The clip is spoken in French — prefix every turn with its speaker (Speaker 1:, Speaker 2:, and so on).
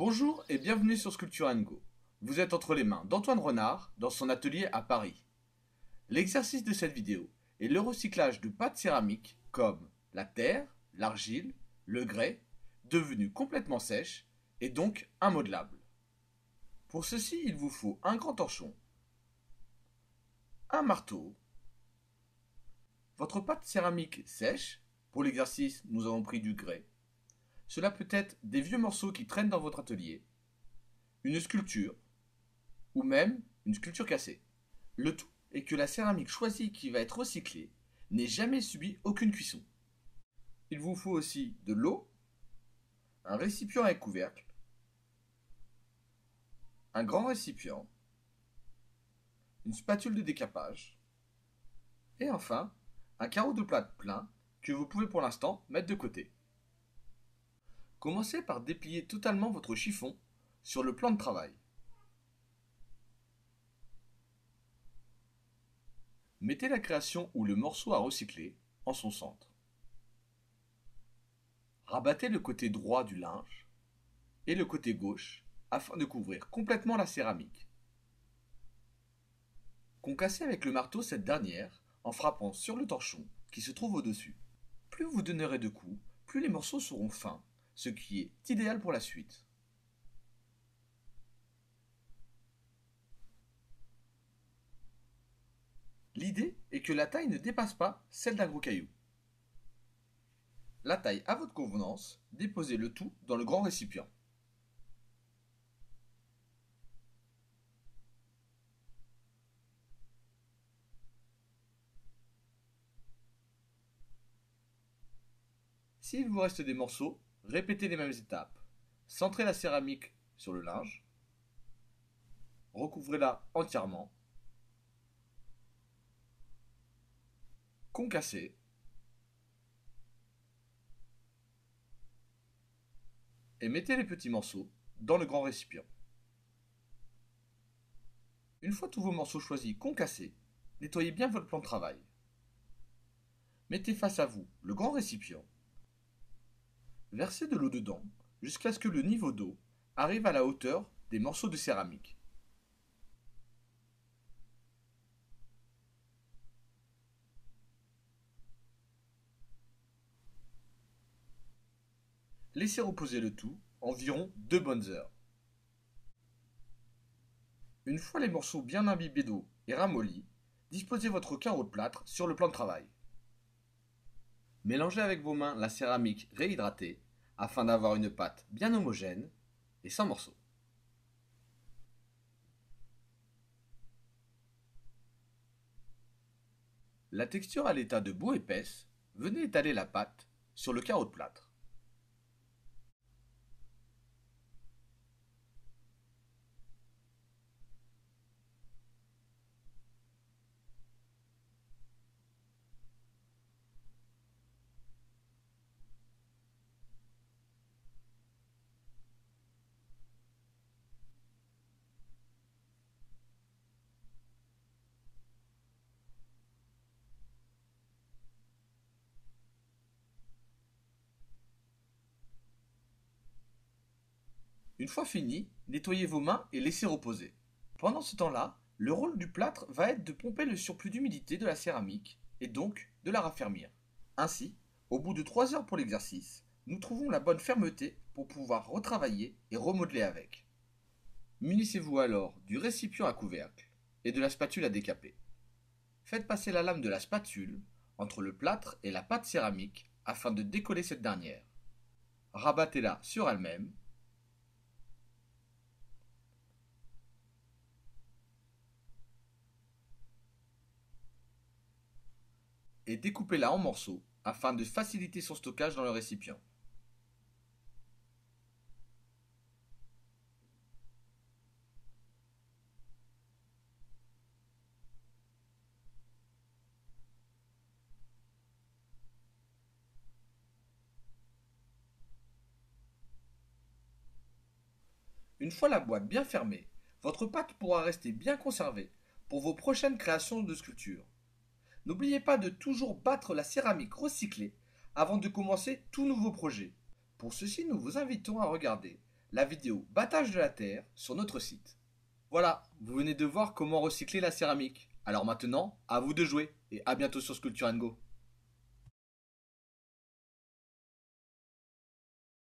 Speaker 1: Bonjour et bienvenue sur Sculpture & Go. Vous êtes entre les mains d'Antoine Renard dans son atelier à Paris. L'exercice de cette vidéo est le recyclage de pâtes céramiques comme la terre, l'argile, le grès, devenues complètement sèches et donc immodelables. Pour ceci, il vous faut un grand torchon, un marteau, votre pâte céramique sèche. Pour l'exercice, nous avons pris du grès. Cela peut être des vieux morceaux qui traînent dans votre atelier, une sculpture, ou même une sculpture cassée. Le tout est que la céramique choisie qui va être recyclée n'ait jamais subi aucune cuisson. Il vous faut aussi de l'eau, un récipient avec couvercle, un grand récipient, une spatule de décapage, et enfin un carreau de plâtre plein que vous pouvez pour l'instant mettre de côté. Commencez par déplier totalement votre chiffon sur le plan de travail. Mettez la création ou le morceau à recycler en son centre. Rabattez le côté droit du linge et le côté gauche afin de couvrir complètement la céramique. Concassez avec le marteau cette dernière en frappant sur le torchon qui se trouve au-dessus. Plus vous donnerez de coups, plus les morceaux seront fins, ce qui est idéal pour la suite. L'idée est que la taille ne dépasse pas celle d'un gros caillou. La taille à votre convenance, déposez le tout dans le grand récipient. S'il vous reste des morceaux, répétez les mêmes étapes. Centrez la céramique sur le linge, recouvrez-la entièrement, concassez, et mettez les petits morceaux dans le grand récipient. Une fois tous vos morceaux choisis concassés, nettoyez bien votre plan de travail. Mettez face à vous le grand récipient. Versez de l'eau dedans jusqu'à ce que le niveau d'eau arrive à la hauteur des morceaux de céramique. Laissez reposer le tout environ 2 bonnes heures. Une fois les morceaux bien imbibés d'eau et ramollis, disposez votre carreau de plâtre sur le plan de travail. Mélangez avec vos mains la céramique réhydratée afin d'avoir une pâte bien homogène et sans morceaux. La texture à l'état de boue épaisse, venez étaler la pâte sur le carreau de plâtre. Une fois fini, nettoyez vos mains et laissez reposer. Pendant ce temps-là, le rôle du plâtre va être de pomper le surplus d'humidité de la céramique et donc de la raffermir. Ainsi, au bout de 3 heures pour l'exercice, nous trouvons la bonne fermeté pour pouvoir retravailler et remodeler avec. Munissez-vous alors du récipient à couvercle et de la spatule à décaper. Faites passer la lame de la spatule entre le plâtre et la pâte céramique afin de décoller cette dernière. Rabattez-la sur elle-même et découpez-la en morceaux afin de faciliter son stockage dans le récipient. Une fois la boîte bien fermée, votre pâte pourra rester bien conservée pour vos prochaines créations de sculptures. N'oubliez pas de toujours battre la céramique recyclée avant de commencer tout nouveau projet. Pour ceci, nous vous invitons à regarder la vidéo Battage de la Terre sur notre site. Voilà, vous venez de voir comment recycler la céramique. Alors maintenant, à vous de jouer et à bientôt sur Sculpture & Go.